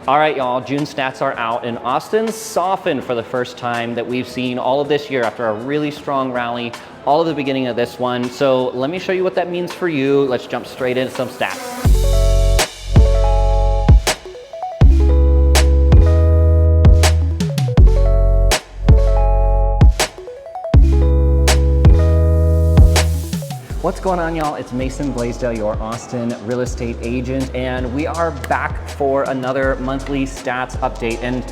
All right, y'all, June stats are out, and Austin softened for the first time that we've seen all of this year after a really strong rally, all of the beginning of this one. So let me show you what that means for you. Let's jump straight into some stats. What's going on, y'all? It's Mason Bleasdell, your Austin real estate agent, and we are back for another monthly stats update. And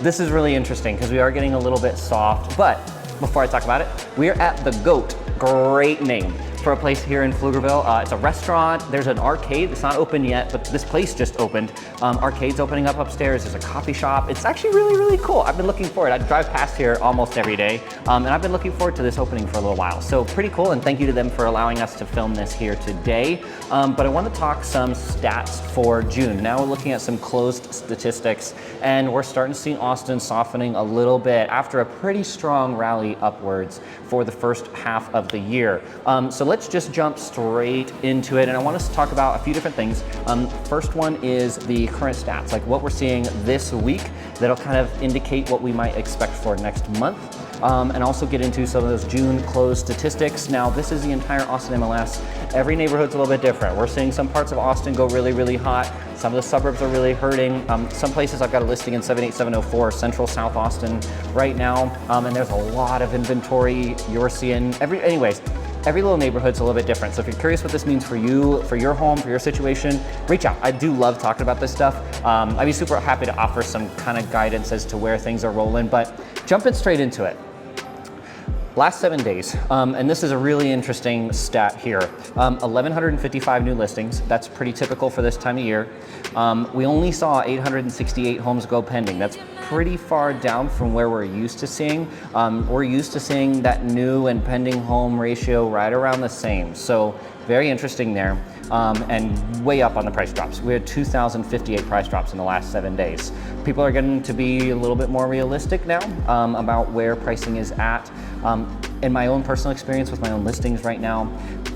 this is really interesting because we are getting a little bit soft, but before I talk about it, we're at the GOAT. Great name for a place here in Pflugerville. It's a restaurant. There's an arcade. It's not open yet, but this place just opened. Arcade's opening up upstairs. There's a coffee shop. It's actually really, really cool. I've been looking forward. I drive past here almost every day, and I've been looking forward to this opening for a little while. So pretty cool, and thank you to them for allowing us to film this here today. But I want to talk some stats for June. Now we're looking at some closed statistics, and we're starting to see Austin softening a little bit after a pretty strong rally upwards for the first half of the year. So let's just jump straight into it, and I want us to talk about a few different things. First one is the current stats, like what we're seeing this week that'll kind of indicate what we might expect for next month, and also get into some of those June closed statistics. Now, this is the entire Austin MLS. Every neighborhood's a little bit different. We're seeing some parts of Austin go really, really hot. Some of the suburbs are really hurting. Some places I've got a listing in 78704 Central South Austin right now, and there's a lot of inventory you're seeing. Every little neighborhood's a little bit different. So if you're curious what this means for you, for your home, for your situation, reach out. I do love talking about this stuff. I'd be super happy to offer some kind of guidance as to where things are rolling, but jumping straight into it. Last 7 days, and this is a really interesting stat here, 1,155 new listings. That's pretty typical for this time of year. We only saw 868 homes go pending. That's pretty far down from where we're used to seeing. We're used to seeing that new and pending home ratio right around the same. So very interesting there, and way up on the price drops. We had 2,058 price drops in the last 7 days. People are getting to be a little bit more realistic now about where pricing is at. In my own personal experience with my own listings right now,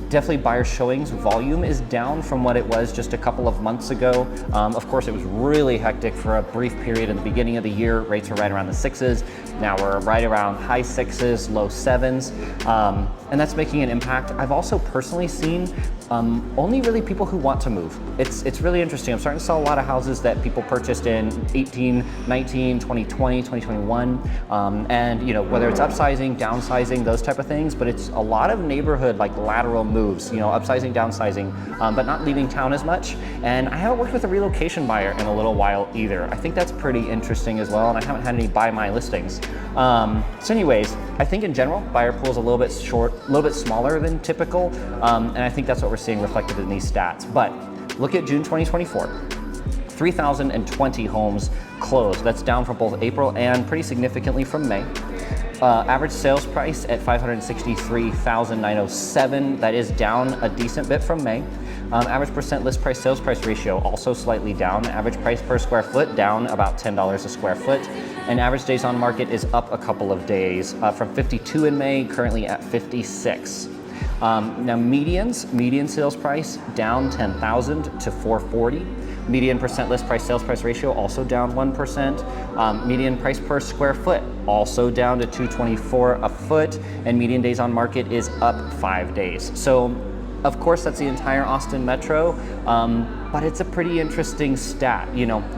definitely buyer showings volume is down from what it was just a couple of months ago. Of course, it was really hectic for a brief period in the beginning of the year. Rates were right around the 6s. Now we're right around high 6s, low 7s. And that's making an impact. I've also personally seen only really people who want to move. It's really interesting. I'm starting to sell a lot of houses that people purchased in 18, 19, 2020, 2021. And whether it's upsizing, downsizing, those type of things, but it's a lot of neighborhood like lateral moves, upsizing, downsizing, but not leaving town as much. And I haven't worked with a relocation buyer in a little while either. I think that's pretty interesting as well, and I haven't had any buy my listings. So anyways, I think in general, buyer pool is a little bit smaller than typical, and I think that's what we're seeing reflected in these stats. But look at June 2024, 3,020 homes closed. That's down from both April and pretty significantly from May. Average sales price at $563,907. That is down a decent bit from May. Average percent list price sales price ratio also slightly down. Average price per square foot down about $10 a square foot. And average days on market is up a couple of days from 52 in May, currently at 56. Now median sales price down 10,000 to 440. Median percent list price sales price ratio also down 1%. Median price per square foot also down to $224 a foot, and median days on market is up 5 days. So of course that's the entire Austin metro, but it's a pretty interesting stat,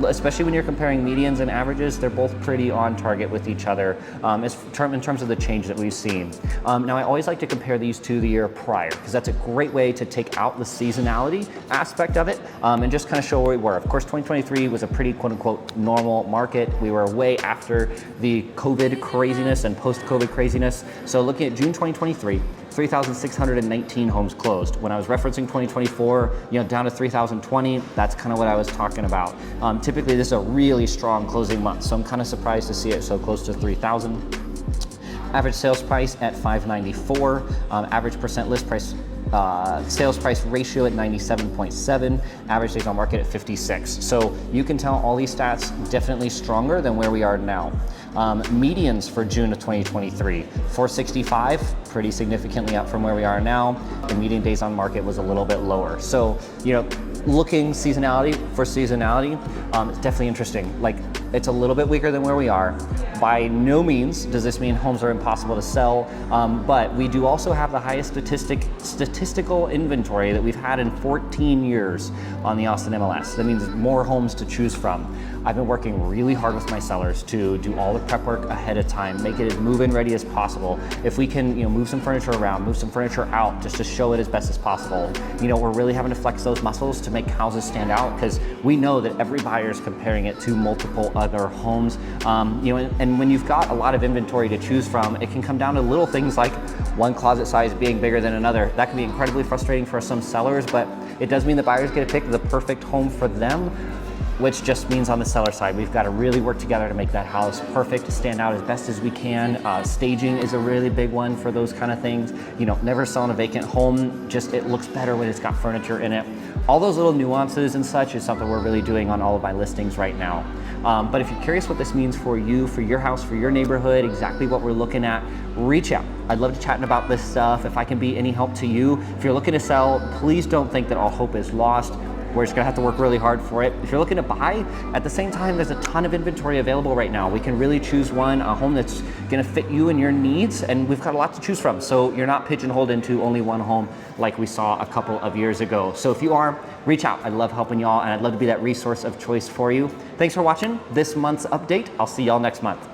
especially when you're comparing medians and averages. They're both pretty on target with each other in terms of the change that we've seen. Now, I always like to compare these to the year prior, because that's a great way to take out the seasonality aspect of it and just kind of show where we were. Of course, 2023 was a pretty quote unquote normal market. We were way after the COVID craziness and post-COVID craziness. So looking at June 2023, 3,619 homes closed. When I was referencing 2024, down to 3,020, that's kind of what I was talking about. Typically, this is a really strong closing month, so I'm kind of surprised to see it so close to 3,000. Average sales price at $594. Average percent list price sales price ratio at 97.7, average days on market at 56. So you can tell all these stats definitely stronger than where we are now. Medians for June of 2023, 465, pretty significantly up from where we are now. The median days on market was a little bit lower. So, looking seasonality for seasonality, it's definitely interesting. Like, it's a little bit weaker than where we are. By no means does this mean homes are impossible to sell, but we do also have the highest statistical inventory that we've had in 14 years on the Austin MLS. That means more homes to choose from. I've been working really hard with my sellers to do all the prep work ahead of time, make it as move-in ready as possible. If we can, move some furniture around, move some furniture out, just to show it as best as possible. We're really having to flex those muscles to make houses stand out, because we know that every buyer is comparing it to multiple other homes. And when you've got a lot of inventory to choose from, it can come down to little things like one closet size being bigger than another. That can be incredibly frustrating for some sellers, but it does mean the buyers get to pick the perfect home for them, which just means on the seller side, we've got to really work together to make that house perfect, to stand out as best as we can. Staging is a really big one for those kind of things. Never selling a vacant home, just it looks better when it's got furniture in it. All those little nuances and such is something we're really doing on all of my listings right now. But if you're curious what this means for you, for your house, for your neighborhood, exactly what we're looking at, reach out. I'd love to chat about this stuff. If I can be any help to you, if you're looking to sell, please don't think that all hope is lost. We're just gonna have to work really hard for it. If you're looking to buy, at the same time, there's a ton of inventory available right now. We can really choose a home that's gonna fit you and your needs, and we've got a lot to choose from. So you're not pigeonholed into only one home like we saw a couple of years ago. So if you are, reach out. I love helping y'all, and I'd love to be that resource of choice for you. Thanks for watching this month's update. I'll see y'all next month.